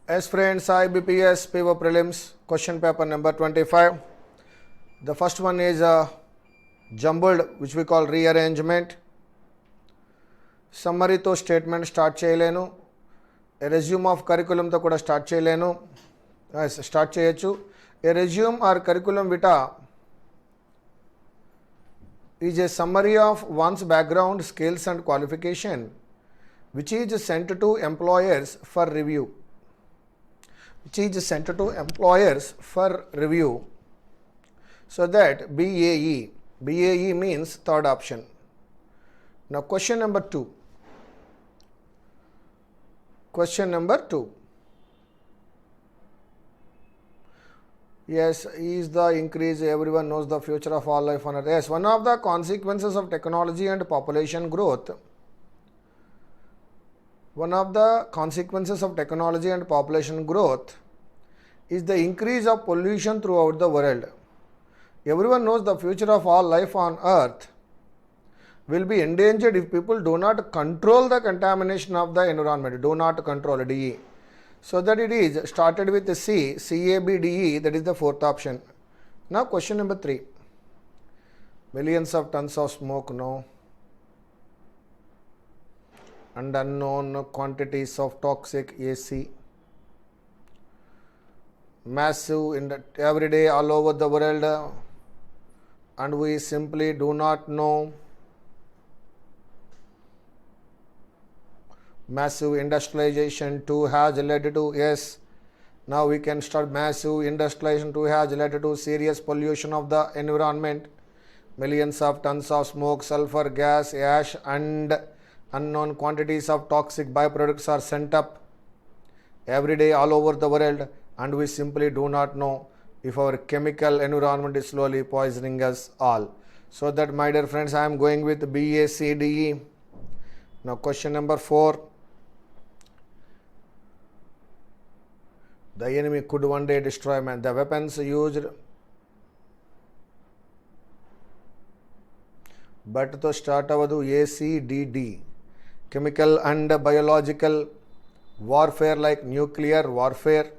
As friends, IBPS paper prelims question paper number 25. The first one is jumbled, which we call rearrangement. Summary to statement start చేయలేను. A resume of curriculum తో కూడా start చేయలేను. Start చేయొచ్చు. A resume or curriculum vitae is a summary of one's background, skills and qualification which is sent to employers for review. So that BAE means third option. Now question number 2. Yes, is the increase, everyone knows the future of all life on earth. Yes, one of the consequences of technology and population growth. One of the consequences of technology and population growth is the increase of pollution throughout the world. Everyone knows the future of all life on earth will be endangered if people do not control the contamination of the environment. Do not control, DE. So that it is started with C, CABDE, that is the fourth option. Now question number 3. Millions of tons of smoke, no. And unknown quantities of toxic AC. Massive every day all over the world, and we simply do not know. Massive industrialization too has led to, yes, now we can start. Massive industrialization too has led to serious pollution of the environment. Millions of tons of smoke, sulfur gas, ash and unknown quantities of toxic byproducts are sent up every day all over the world, and we simply do not know if our chemical environment is slowly poisoning us all. So that, my dear friends, I am going with BACDE. Now question number 4. The enemy could one day destroy man. The weapons used, but to start avadu ACDD. Chemical and biological warfare like nuclear warfare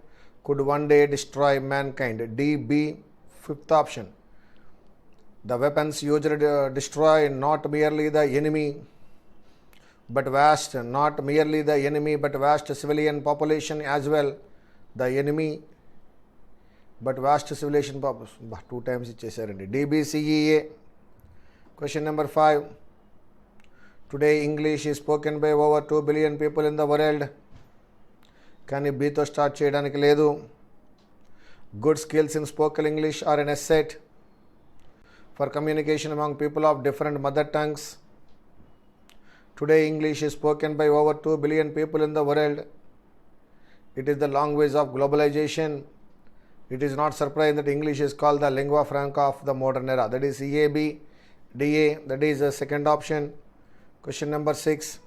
could one day destroy mankind. DB, fifth option. The weapons used destroy not merely the enemy but vast civilian population as well. The enemy but vast civilian population. 2 times ichesarandi. DBCEA. Question number 5. Today English is spoken by over 2 billion people in the world. కానీ బీతో start చేయడానికి లేదు. Good skills in spoken English are an asset for communication among people of different mother tongues. Today English is spoken by over 2 billion people in the world. It is the language of globalization. It is not surprising that English is called the lingua franca of the modern era. That is EABDA. That is the second option. Question number 6.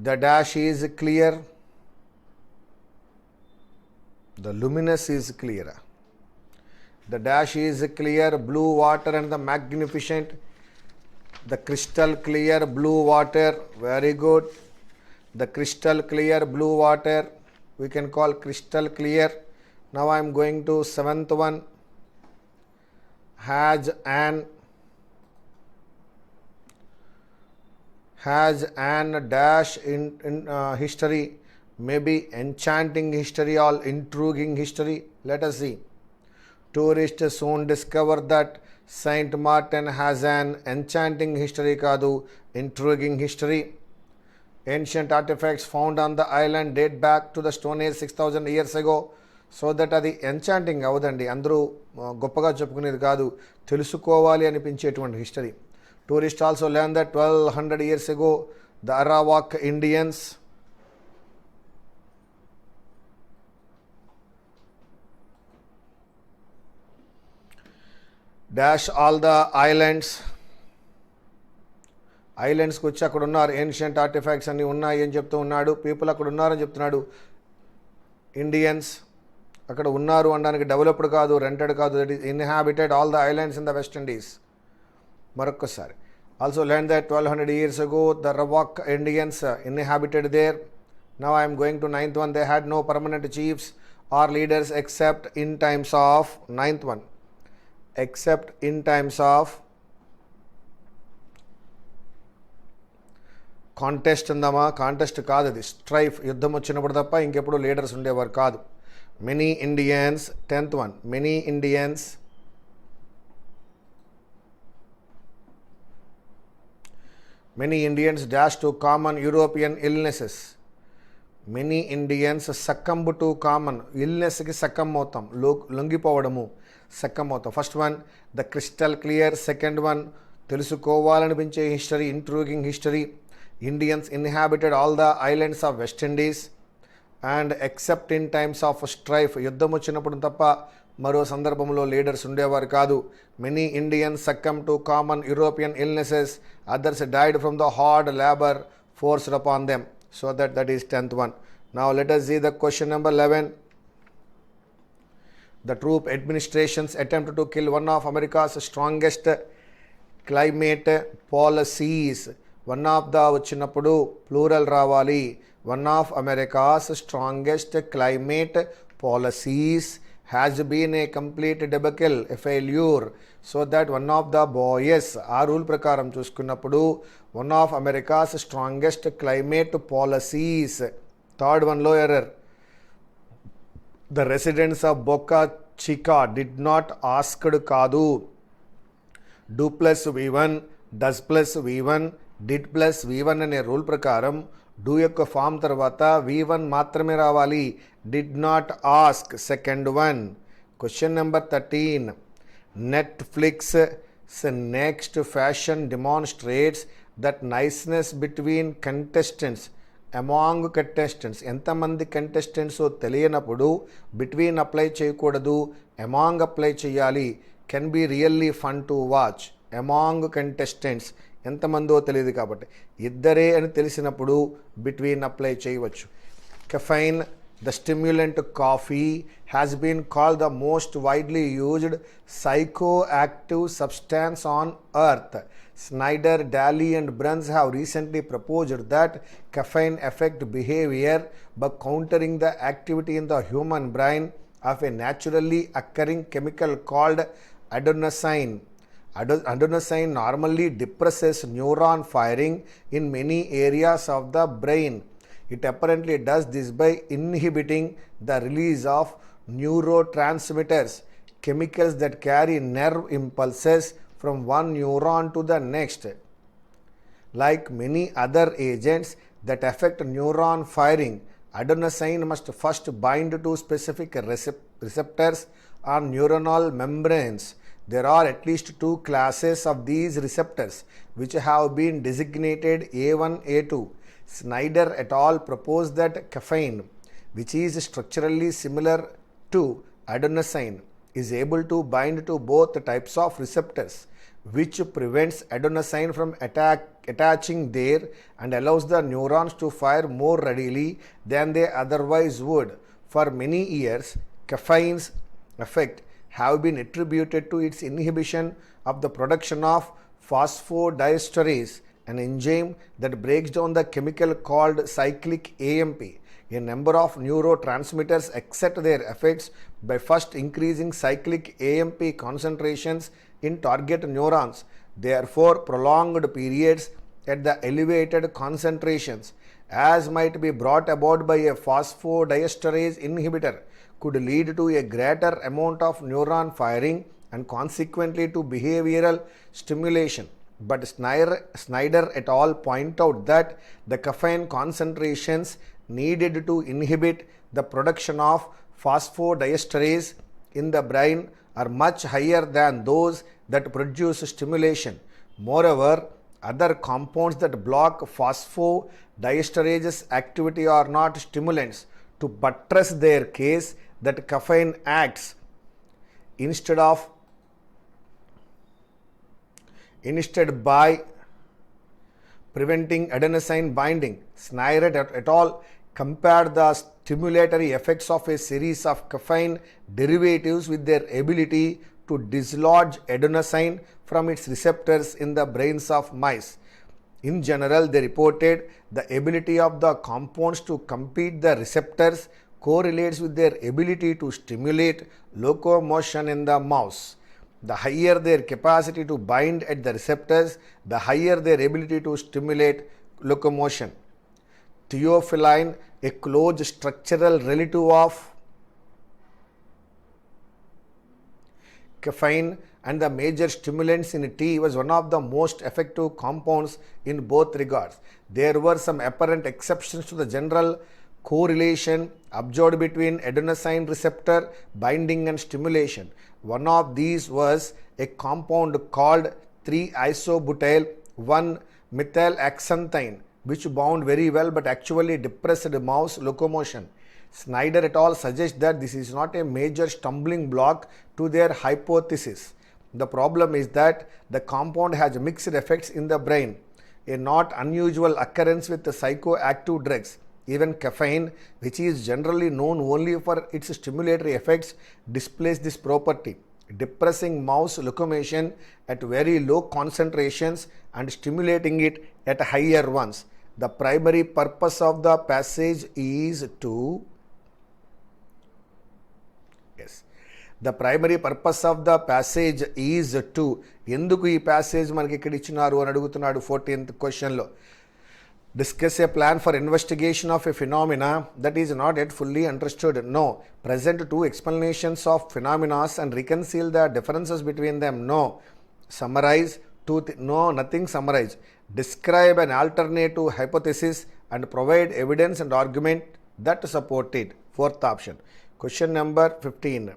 The dash is clear. The luminous is clear. The dash is clear, blue water and the magnificent. The crystal clear blue water. Very good. The crystal clear blue water we can call crystal clear. Now I am going to 7th one. Has an dash in history, maybe enchanting history or intriguing history. Let us see. Tourists soon discover that Saint Martin has an enchanting history kadu, intriguing history. Ancient artifacts found on the island date back to the Stone Age 6,000 years ago. So that అది enchanting అవదండి, అందరూ గొప్పగా చెప్పుకునేది కాదు, తెలుసుకోవాలి అనిపించేటువంటి history. Tourists also learned that 1200 years ago the Arawak Indians dash all the ఐలాండ్స్కి వచ్చి అక్కడ ఉన్నారు, ancient artefacts అన్నీ ఉన్నాయి అని చెప్తూ ఉన్నాడు. పీపుల్ అక్కడ ఉన్నారని చెప్తున్నాడు. ఇండియన్స్ అక్కడ ఉన్నారు అనడానికి డెవలప్డ్ కాదు, రెంటెడ్ కాదు, that is inhabited all the islands in the West Indies. మరొక్కసారి also learn that 1200 years ago the Rawak Indians inhabited there. Now I am going to ninth one. They had no permanent chiefs or leaders except in times of ninth one. Except in times of contest ఉందామా? Contest కాదు, అది strife, యుద్ధం వచ్చినప్పుడు తప్ప ఇంకెప్పుడు leaders ఉండేవారు కాదు. Many Indians, 10th one, many Indians dash to common European illnesses. Many Indians succumb to common illness కి సక్కం అవుతాం, లొంగిపోవడము, సక్కం అవుతాం. First one the crystal clear. Second one తెలుసుకోవాలనిపించే history, intriguing history. Indians inhabited all the islands of West Indies and except in times of strife, యుద్ధం వచ్చినప్పుడు తప్ప మరో సందర్భంలో లీడర్స్ ఉండేవారు కాదు. Many Indians succumb to common European illnesses, others died from the hard labour forced upon them. So that is 10th one. Now let us see the question number 11. The troop administrations attempt to kill one of America's strongest climate policies. One of the వచ్చినప్పుడు plural రావాలి. One of America's strongest climate policies has been a complete debacle, a failure. So that one of the boys, ఆ rule ప్రకారం చూసుకున్నప్పుడు one of America's strongest climate policies. Third వన్లో error. The residents of Boca Chica did not asked కాదు. Do plus V1, does plus V1, did plus V1 అనే rule ప్రకారం do యొక్క form తర్వాత V1 మాత్రమే రావాలి. Did not ask, second one. Question number 13. Netflix next fashion demonstrates that niceness between contestants, among contestants. ఎంతమంది contestants తెలియనప్పుడు between apply చేయకూడదు, among apply చేయాలి. Can be really fun to watch. Among contestants ఎంతమందో తెలియదు కాబట్టి ఇద్దరే అని తెలిసినప్పుడు బిట్వీన్ అప్లై చేయవచ్చు. Caffeine, the stimulant coffee, has been called the most widely used psychoactive substance on earth. Snyder, Daly and Bruns have recently proposed that caffeine affect behavior by countering the activity in the human brain of a naturally occurring chemical called adenosine. Adenosine normally depresses neuron firing in many areas of the brain. It apparently does this by inhibiting the release of neurotransmitters, chemicals that carry nerve impulses from one neuron to the next. Like many other agents that affect neuron firing, adenosine must first bind to specific receptors on neuronal membranes. There are at least two classes of these receptors which have been designated A1, A2. Snyder et al. Proposed that caffeine, which is structurally similar to adenosine, is able to bind to both types of receptors, which prevents adenosine from attaching there and allows the neurons to fire more readily than they otherwise would. For many years, caffeine's effect have been attributed to its inhibition of the production of phosphodiesterase, an enzyme that breaks down the chemical called cyclic AMP. A number of neurotransmitters accept their effects by first increasing cyclic AMP concentrations in target neurons. Therefore, prolonged periods at the elevated concentrations, as might be brought about by a phosphodiesterase inhibitor, could lead to a greater amount of neuron firing and consequently to behavioral stimulation. But Snyder et al. Point out that the caffeine concentrations needed to inhibit the production of phosphodiesterase in the brain are much higher than those that produce stimulation. Moreover, other compounds that block phosphodiesterase activity are not stimulants. To buttress their case that caffeine acts instead by preventing adenosine binding, Snyder et al. compared the stimulatory effects of a series of caffeine derivatives with their ability to dislodge adenosine from its receptors in the brains of mice. In general, they reported the ability of the compounds to compete the receptors correlates with their ability to stimulate locomotion in the mouse. The higher their capacity to bind at the receptors, the higher their ability to stimulate locomotion. Theophylline, a close structural relative of caffeine and the major stimulants in tea, was one of the most effective compounds in both regards. There were some apparent exceptions to the general correlation observed between adenosine receptor binding and stimulation. One of these was a compound called 3-isobutyl 1-methylaxanthine, which bound very well but actually depressed mouse locomotion. Snyder et al. Suggest that this is not a major stumbling block to their hypothesis. The problem is that the compound has mixed effects in the brain, a not unusual occurrence with the psychoactive drugs. Even caffeine, which is generally known only for its stimulatory effects, displays this property, depressing mouse locomotion at very low concentrations and stimulating it at higher ones. The primary purpose of the passage is to the primary purpose of the passage is to ఎందుకు ఈ passage మనకి ఇక్కడ ఇచ్చినారు అని అడుగుతున్నాడు 14th క్వశ్చన్లో. Discuss a plan for investigation of a phenomena that is not yet fully understood. No. Present two explanations of phenomena and reconcile the differences between them. No. Summarize no, nothing summarize. Describe an alternative hypothesis and provide evidence and argument that support it. Fourth option. Question number 15.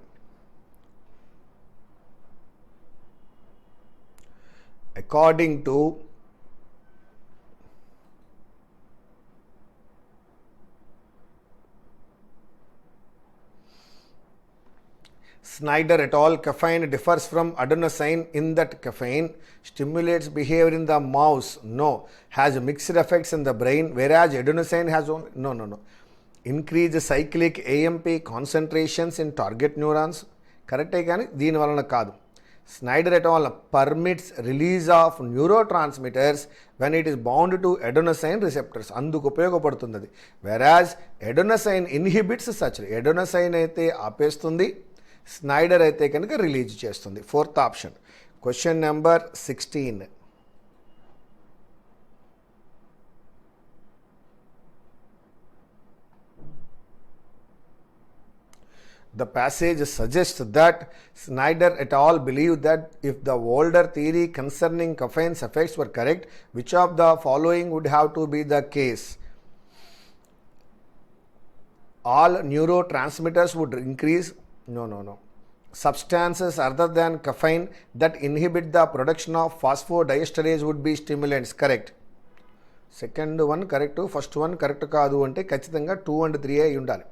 According to Snyder et al., caffeine differs from adenosine in that caffeine stimulates behavior in the mouse. No. Has mixed effects in the brain, whereas adenosine has only no. Increase cyclic AMP concentrations in target neurons. Correct కానీ దీని వలన కాదు. Snyder et al. Permits release of neurotransmitters when it is bound to adenosine receptors. అందుకు ఉపయోగపడుతుంది అది. Whereas adenosine inhibits such. Adenosine అయితే ఆపేస్తుంది, Schneider అయితే కనుక రిలీజ్ చేస్తుంది. Fourth option. Question number 16. The passage suggests that Snyder et al. Believe that if the older theory concerning caffeine's effects were correct, which of the following would have to be the case? All neurotransmitters would increase. No. Substances other than caffeine that inhibit the production of phosphodiesterase would be stimulants. Correct. Second one correct, first one correct కాదు అంటే ఖచ్చితంగా 2 and 3 అయి ఉండాలి.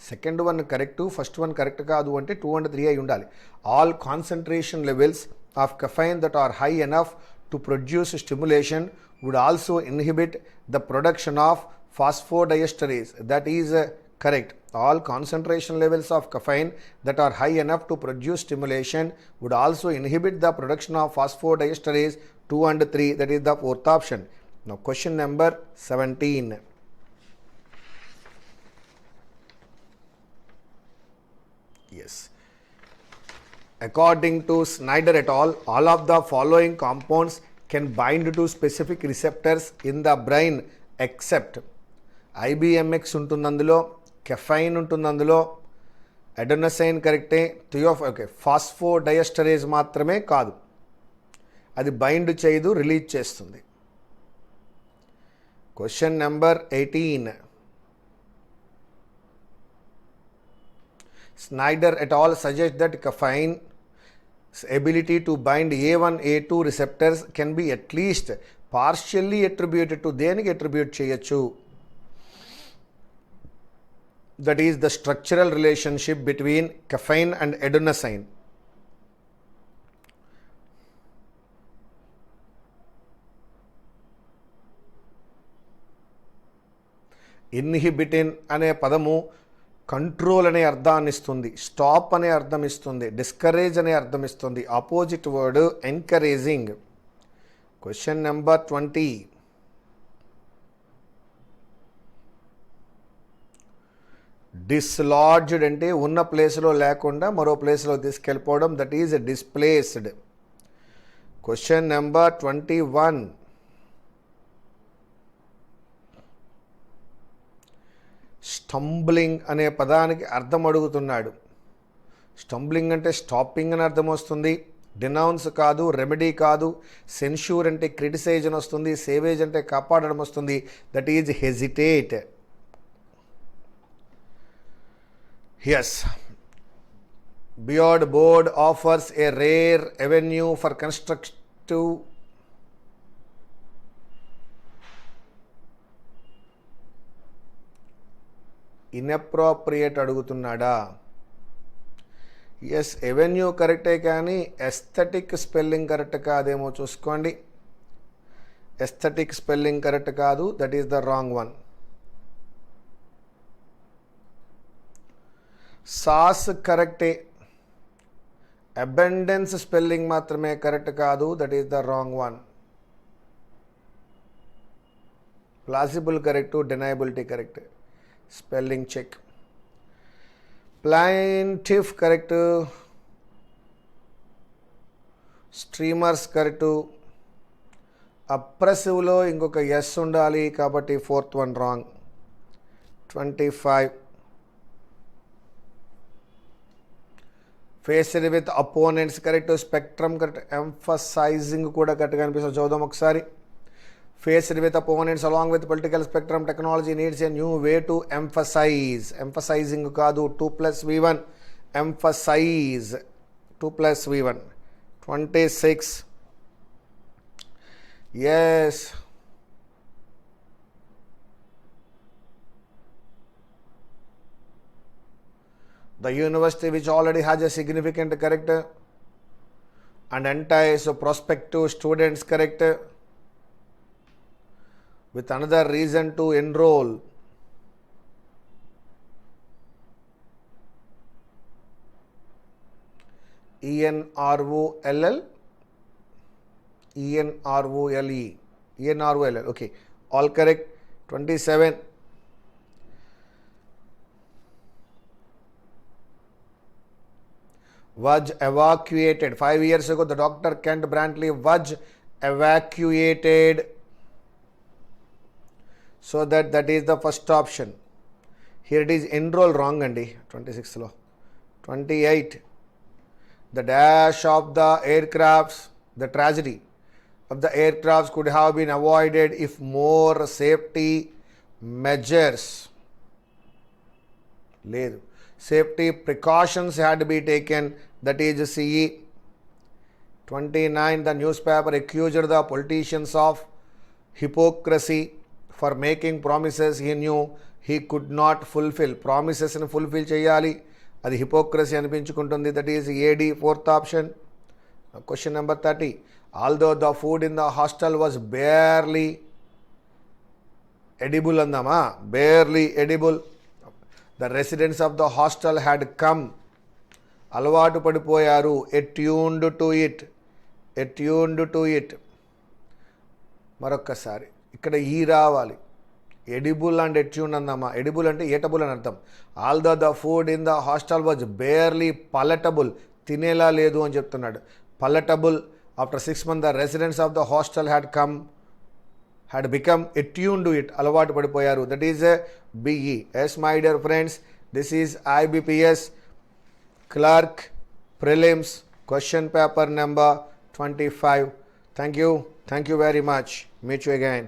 Second one correct, first one correct కాదు అంటే 2 and 3 అయి ఉండాలి. All concentration levels of caffeine that are high enough to produce stimulation would also inhibit the production of phosphodiesterase. That is correct. All concentration levels of caffeine that are high enough to produce stimulation would also inhibit the production of phosphodiesterase 2 and 3. That is the fourth option. Now question number 17. Yes. According to Snyder et al., all of the following compounds can bind to specific receptors in the brain except IBMX ఉంటుంది అందులో, caffeine ఉంటుంది అందులో, అడెనోసైన్ కరెక్టే, ఫాస్ఫోడైఎస్టరేజ్ మాత్రమే కాదు, అది bind చేయదు, release చేస్తుంది. Question number 18. Snyder et al. Suggest that caffeine's ability to bind A1, A2 receptors can be at least partially attributed to దేనికి attribute చేయొచ్చు? That is the structural relationship between caffeine and adenosine. ఇన్హిబిటిన్ అనే పదము control అనే అర్థాన్ని ఇస్తుంది, stop అనే అర్థం ఇస్తుంది, డిస్కరేజ్ అనే అర్థం ఇస్తుంది. Opposite word encouraging. Question number 20. Dislodged అంటే ఉన్న ప్లేస్లో లేకుండా మరో ప్లేస్లో తీసుకెళ్ళిపోవడం, that is displaced. Question number 21. Stumbling అనే పదానికి అర్థం అడుగుతున్నాడు. స్టంబ్లింగ్ అంటే స్టాపింగ్ అని అర్థం వస్తుంది. డినౌన్స్ కాదు, రెమెడీ కాదు. సెన్ష్యూర్ అంటే క్రిటిసైజ్ అని వస్తుంది. సేవేజ్ అంటే కాపాడడం వస్తుంది. That is hesitate. Yes, beard board offers a rare avenue for constructive inappropriate అడుగుతున్నాడా? ఎస్, ఎవెన్యూ కరెక్టే, కానీ ఎస్థెటిక్ స్పెల్లింగ్ కరెక్ట్ కాదేమో చూసుకోండి. ఎస్థెటిక్ స్పెల్లింగ్ కరెక్ట్ కాదు, that is the wrong one. Sauce కరెక్టే, అబెండెన్స్ స్పెల్లింగ్ మాత్రమే కరెక్ట్ కాదు, that is the wrong one. Plausible correct, deniability correct. Spelling check. Plaintiff correct, streamers correct. అప్రెసివ్లో ఇంకొక ఎస్ ఉండాలి కాబట్టి fourth one wrong. 25. Faced with opponents correct, spectrum correct, emphasising కూడా కరెక్ట్గా అనిపిస్తుంది. చూద్దాం ఒకసారి. Faced with opponents along with political spectrum, technology needs a new way to emphasize. Emphasizing kaadu, 2 plus V1. Emphasize, 2 plus V1. 26. Yes. The university which already has a significant character and entice prospective students character with another reason to enroll. ENROLL, ENROLE, ENROLL, okay, all correct. 27. Was evacuated. 5 years ago, the Dr. Kent Brantley was evacuated. So that is the first option. Here it is enroll, wrong andi. 26 lo. 28. The dash of the aircrafts, the tragedy of the aircrafts could have been avoided if more safety measures, safety precautions had to be taken, that is CE. 29. The newspaper accused the politicians of hypocrisy for making promises he knew he could not fulfill. Promises ni fulfill cheyali, adi hypocrisy అనిపించుకుంటుంది. That is AD, fourth option. Question number 30. Although the food in the hostel was barely edible andama, barely edible, the residents of the hostel had come, అలవాటు పడిపోయారు, attuned to it. మరొక్కసారి ఇక్కడ ఈ రావాలి. Edible and ఎట్యూన్ అందామా. Edible అంటే eatable అని అర్థం. Although the food in the hostel was barely palatable, తినేలా లేదు అని చెప్తున్నాడు. Palatable. After 6 months the residents of the hostel had become attune to it, అలవాటు పడిపోయారు. That is B E. Yes my dear friends, this is IBPS clerk prelims question paper number 25. Thank you very much. Meet you again.